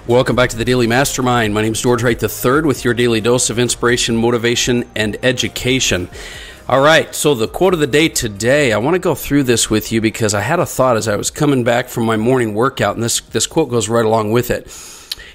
Welcome back to the Daily Mastermind. My name is George Wright III with your daily dose of inspiration, motivation, and education. All right, so the quote of the day today, I want to go through this with you because I had a thought as I was coming back from my morning workout, and this quote goes right along with it.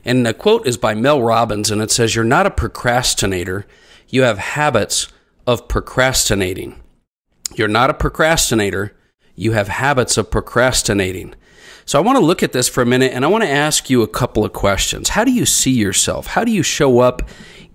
And the quote is by Mel Robbins, and it says, "You're not a procrastinator. You have habits of procrastinating." You're not a procrastinator. You have habits of procrastinating. So I want to look at this for a minute, and I want to ask you a couple of questions. How do you see yourself? How do you show up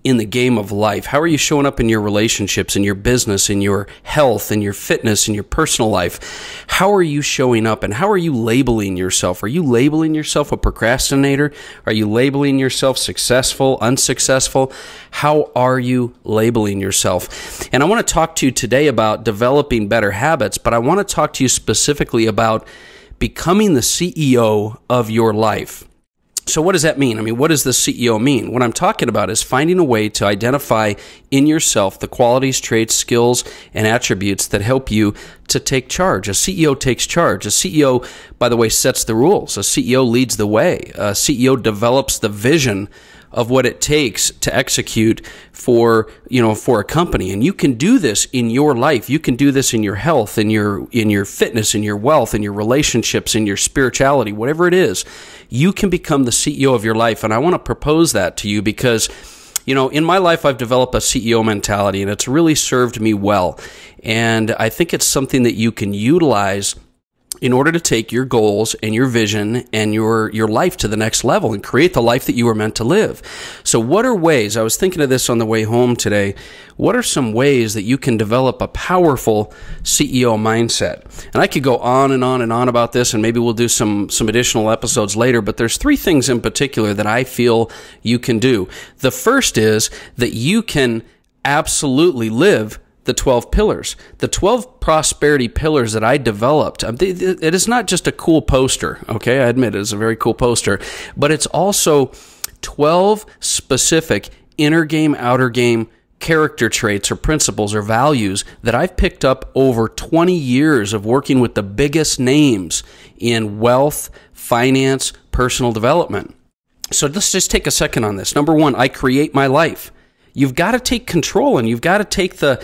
in the game of life? How are you showing up in your relationships, in your business, in your health, in your fitness, in your personal life? How are you showing up, and how are you labeling yourself? Are you labeling yourself a procrastinator? Are you labeling yourself successful, unsuccessful? How are you labeling yourself? And I want to talk to you today about developing better habits, but I want to talk to you specifically about becoming the CEO of your life. So what does that mean? I mean, what does the CEO mean? What I'm talking about is finding a way to identify in yourself the qualities, traits, skills, and attributes that help you to take charge. A CEO takes charge. A CEO, by the way, sets the rules. A CEO leads the way. A CEO develops the vision of what it takes to execute for a company. And you can do this in your life. You can do this in your health, in your fitness, in your wealth, in your relationships, in your spirituality, whatever it is. You can become the CEO of your life. And I want to propose that to you because, in my life, I've developed a CEO mentality, and it's really served me well. And I think it's something that you can utilize in order to take your goals and your vision and your life to the next level and create the life that you were meant to live. So what are ways, I was thinking of this on the way home today, what are some ways that you can develop a powerful CEO mindset? And I could go on and on and on about this, and maybe we'll do some additional episodes later, but there's three things in particular that I feel you can do. The first is that you can absolutely live the 12 pillars. The 12 prosperity pillars that I developed, it is not just a cool poster, okay? I admit it is a very cool poster, but it's also 12 specific inner game, outer game character traits or principles or values that I've picked up over 20 years of working with the biggest names in wealth, finance, personal development. So let's just take a second on this. Number one, I create my life. You've got to take control, and you've got to take the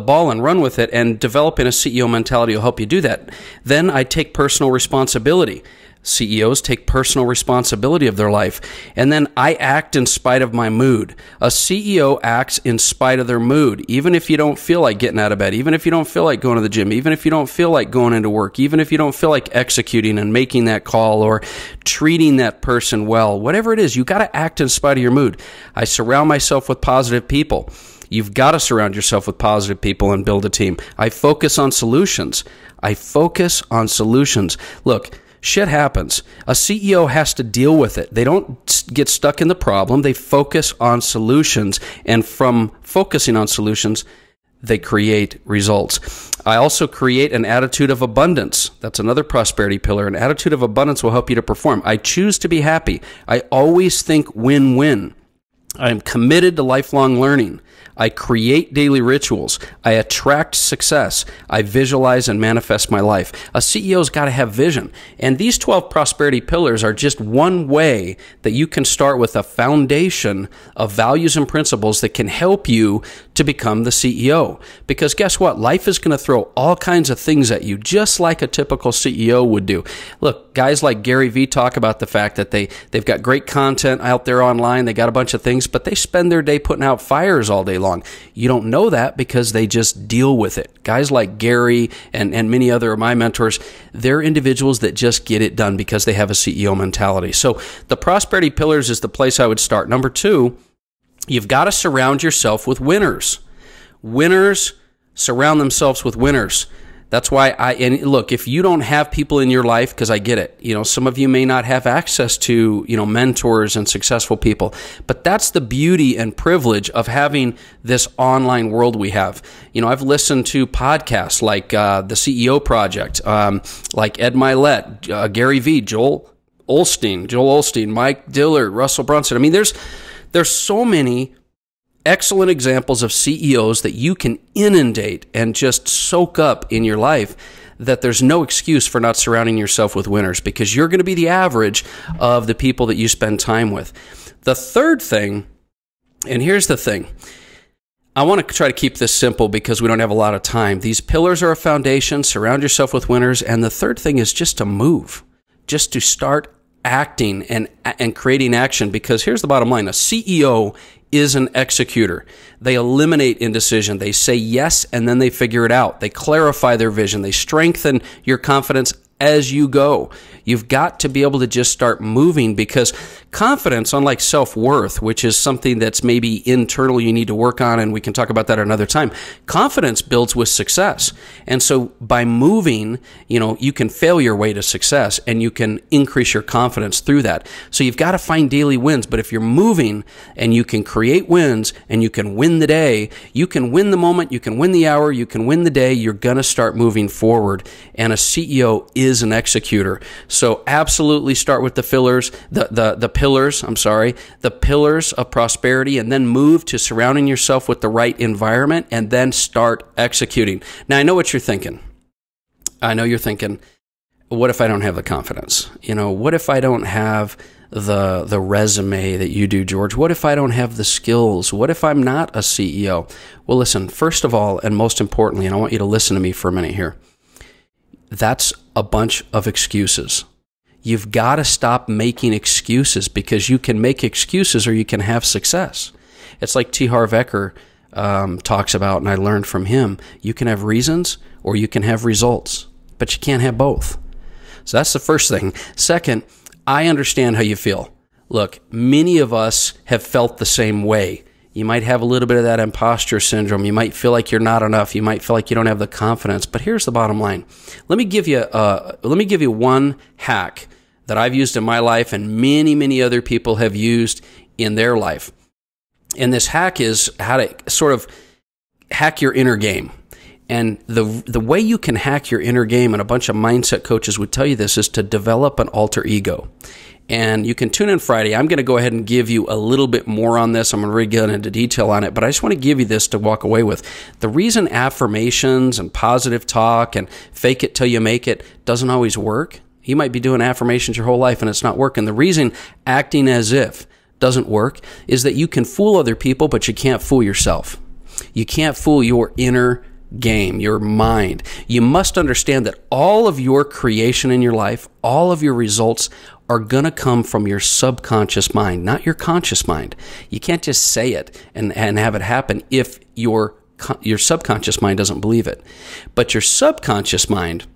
ball and run with it, and developing a CEO mentality will help you do that. Then I take personal responsibility. CEOs take personal responsibility of their life. And then I act in spite of my mood. A CEO acts in spite of their mood, even if you don't feel like getting out of bed, even if you don't feel like going to the gym, even if you don't feel like going into work, even if you don't feel like executing and making that call or treating that person well. Whatever it is, you got to act in spite of your mood. I surround myself with positive people. You've got to surround yourself with positive people and build a team. I focus on solutions. Look, shit happens. A CEO has to deal with it. They don't get stuck in the problem. They focus on solutions. And from focusing on solutions, they create results. I also create an attitude of abundance. That's another prosperity pillar. An attitude of abundance will help you to perform. I choose to be happy. I always think win-win. I am committed to lifelong learning. I create daily rituals. I attract success. I visualize and manifest my life. A CEO's got to have vision. And these 12 prosperity pillars are just one way that you can start with a foundation of values and principles that can help you to become the CEO. Because guess what? Life is going to throw all kinds of things at you, just like a typical CEO would do. Look, guys like Gary Vee talk about the fact that they've got great content out there online. They got a bunch of things, but they spend their day putting out fires all day long. You don't know that because they just deal with it. Guys like Gary and many other of my mentors, they're individuals that just get it done because they have a CEO mentality. So the prosperity pillars is the place I would start. Number two, you've got to surround yourself with winners. Winners surround themselves with winners. That's why and look, if you don't have people in your life, because I get it, some of you may not have access to, mentors and successful people, but that's the beauty and privilege of having this online world we have. I've listened to podcasts like the CEO Project, like Ed Mylett, Gary Vee, Joel Osteen, Mike Dillard, Russell Brunson. I mean, there's so many excellent examples of CEOs that you can inundate and just soak up in your life that there's no excuse for not surrounding yourself with winners, because you're going to be the average of the people that you spend time with. The third thing, and here's the thing, I want to try to keep this simple because we don't have a lot of time. These pillars are a foundation. Surround yourself with winners. And the third thing is just to move, just to start acting and creating action, because here's the bottom line. A CEO is an executor. They eliminate indecision. They say yes, and then they figure it out. They clarify their vision. They strengthen your confidence as you go. You've got to be able to just start moving, because confidence, unlike self-worth, which is something that's maybe internal you need to work on, and we can talk about that another time, confidence builds with success. And so by moving, you can fail your way to success, and you can increase your confidence through that. So you've got to find daily wins. But if you're moving and you can create wins and you can win the day, you can win the moment, you can win the hour, you can win the day, you're going to start moving forward. And a CEO is an executor. So absolutely start with the pillars, the pillars of prosperity, and then move to surrounding yourself with the right environment, and then start executing. Now, I know what you're thinking. I know you're thinking, what if I don't have the confidence? What if I don't have the resume that you do, George? What if I don't have the skills? What if I'm not a CEO? Well, listen, first of all, and most importantly, and I want you to listen to me for a minute here, that's a bunch of excuses. You've got to stop making excuses, because you can make excuses or you can have success. It's like T. Harv Eker talks about, and I learned from him, you can have reasons or you can have results, but you can't have both. So that's the first thing. Second, I understand how you feel. Look, many of us have felt the same way. You might have a little bit of that imposter syndrome. You might feel like you're not enough. You might feel like you don't have the confidence. But here's the bottom line. Let me give you one hack that I've used in my life, and many, many other people have used in their life. And this hack is how to sort of hack your inner game. And the way you can hack your inner game, and a bunch of mindset coaches would tell you this, is to develop an alter ego. And you can tune in Friday. I'm going to go ahead and give you a little bit more on this. I'm going to really get into detail on it, but I just want to give you this to walk away with. The reason affirmations and positive talk and fake it till you make it doesn't always work. You might be doing affirmations your whole life and it's not working. The reason acting as if doesn't work is that you can fool other people, but you can't fool yourself. You can't fool your inner game, your mind. You must understand that all of your creation in your life, all of your results are going to come from your subconscious mind, not your conscious mind. You can't just say it and have it happen if your subconscious mind doesn't believe it. But your subconscious mind,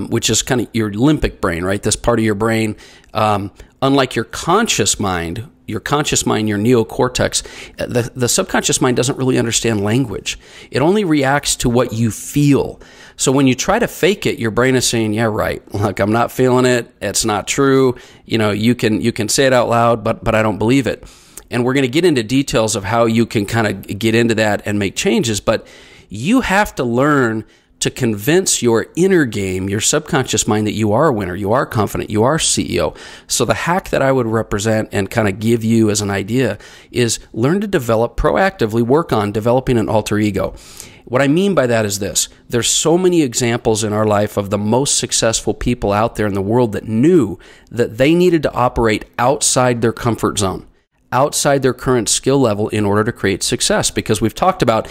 which is kind of your limbic brain, right? This part of your brain, unlike your conscious mind, your neocortex, the subconscious mind doesn't really understand language. It only reacts to what you feel. So when you try to fake it, your brain is saying, yeah, right, look, I'm not feeling it. It's not true. You can say it out loud, but I don't believe it. And we're going to get into details of how you can kind of get into that and make changes. But you have to learn to convince your inner game, your subconscious mind, that you are a winner, you are confident, you are CEO. So the hack that I would represent and kind of give you as an idea is learn to proactively work on developing an alter ego. What I mean by that is this. There's so many examples in our life of the most successful people out there in the world that knew that they needed to operate outside their comfort zone, outside their current skill level in order to create success. Because we've talked about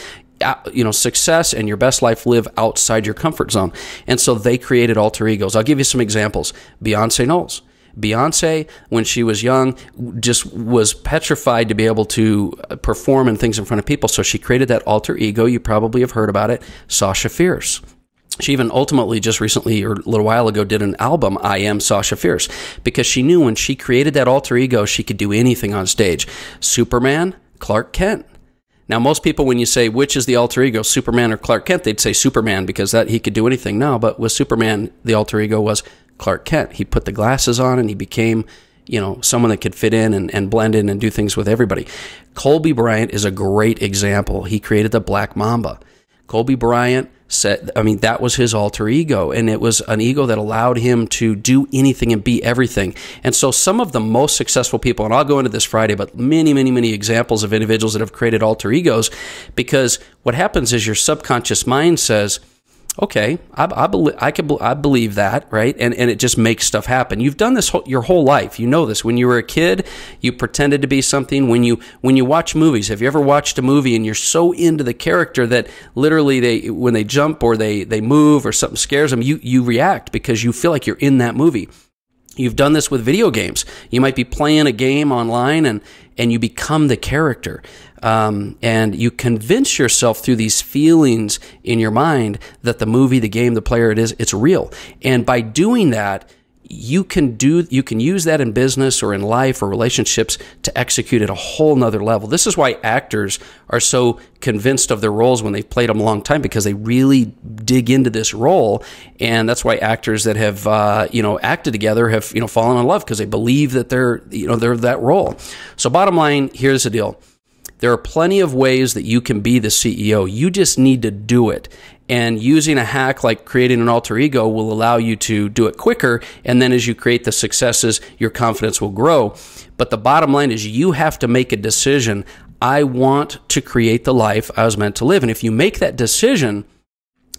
success and your best life live outside your comfort zone. And so they created alter egos. I'll give you some examples. Beyonce Knowles. Beyonce, when she was young, just was petrified to be able to perform and things in front of people. So she created that alter ego. You probably have heard about it. Sasha Fierce. She even ultimately just recently, or a little while ago, did an album, I Am Sasha Fierce, because she knew when she created that alter ego, she could do anything on stage. Superman, Clark Kent. Now, most people, when you say, which is the alter ego, Superman or Clark Kent, they'd say Superman because that he could do anything. No, but with Superman, the alter ego was Clark Kent. He put the glasses on and he became, someone that could fit in and blend in and do things with everybody. Kobe Bryant is a great example. He created the Black Mamba. Kobe Bryant said, that was his alter ego, and it was an ego that allowed him to do anything and be everything. And so some of the most successful people, and I'll go into this Friday, but many, many, many examples of individuals that have created alter egos, because what happens is your subconscious mind says, Okay, I believe that, right? And it just makes stuff happen. You've done this your whole life. You know this. When you were a kid, you pretended to be something. When you watch movies, have you ever watched a movie and you're so into the character that literally when they jump or they move or something scares them, you react because you feel like you're in that movie. You've done this with video games. You might be playing a game online and you become the character. And you convince yourself through these feelings in your mind that the movie, the game, the player, it's real. And by doing that, you can use that in business or in life or relationships to execute at a whole nother level. This is why actors are so convinced of their roles when they've played them a long time, because they really dig into this role. And that's why actors that have acted together have fallen in love, because they believe that they're that role. So bottom line, here's the deal. There are plenty of ways that you can be the CEO. You just need to do it. And using a hack like creating an alter ego will allow you to do it quicker. And then as you create the successes, your confidence will grow. But the bottom line is you have to make a decision. I want to create the life I was meant to live. And if you make that decision,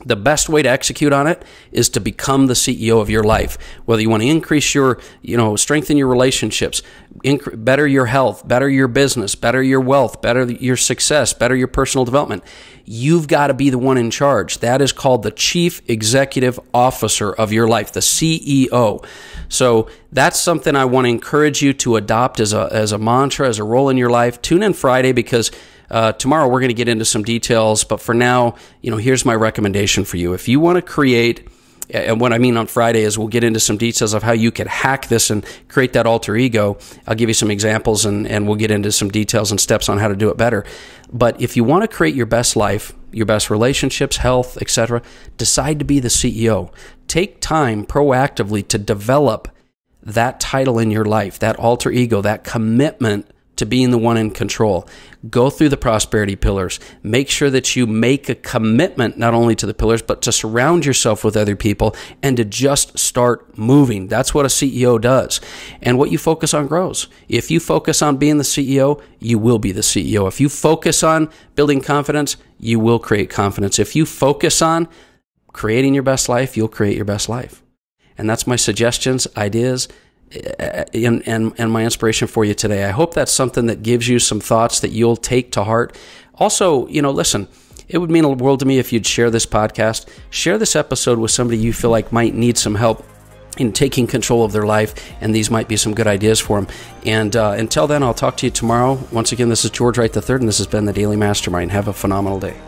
the best way to execute on it is to become the CEO of your life. Whether you want to increase your, strengthen your relationships, better your health, better your business, better your wealth, better your success, better your personal development, you've got to be the one in charge. That is called the Chief Executive Officer of your life, the CEO. So that's something I want to encourage you to adopt as a mantra, as a role in your life. Tune in Friday, because tomorrow we're going to get into some details, but for now, here's my recommendation for you. If you want to create, and what I mean on Friday is we'll get into some details of how you can hack this and create that alter ego. I'll give you some examples and we'll get into some details and steps on how to do it better. But if you want to create your best life, your best relationships, health, etc., decide to be the CEO. Take time proactively to develop that title in your life, that alter ego, that commitment to being the one in control. Go through the prosperity pillars. Make sure that you make a commitment not only to the pillars, but to surround yourself with other people and to just start moving. That's what a CEO does. And what you focus on grows. If you focus on being the CEO, you will be the CEO. If you focus on building confidence, you will create confidence. If you focus on creating your best life, you'll create your best life. And that's my suggestions, ideas, and my inspiration for you today. I hope that's something that gives you some thoughts that you'll take to heart. Also, listen, it would mean a world to me if you'd share this podcast, share this episode with somebody you feel like might need some help in taking control of their life, and these might be some good ideas for them. And until then, I'll talk to you tomorrow. Once again, this is George Wright III, and this has been the Daily Mastermind. Have a phenomenal day.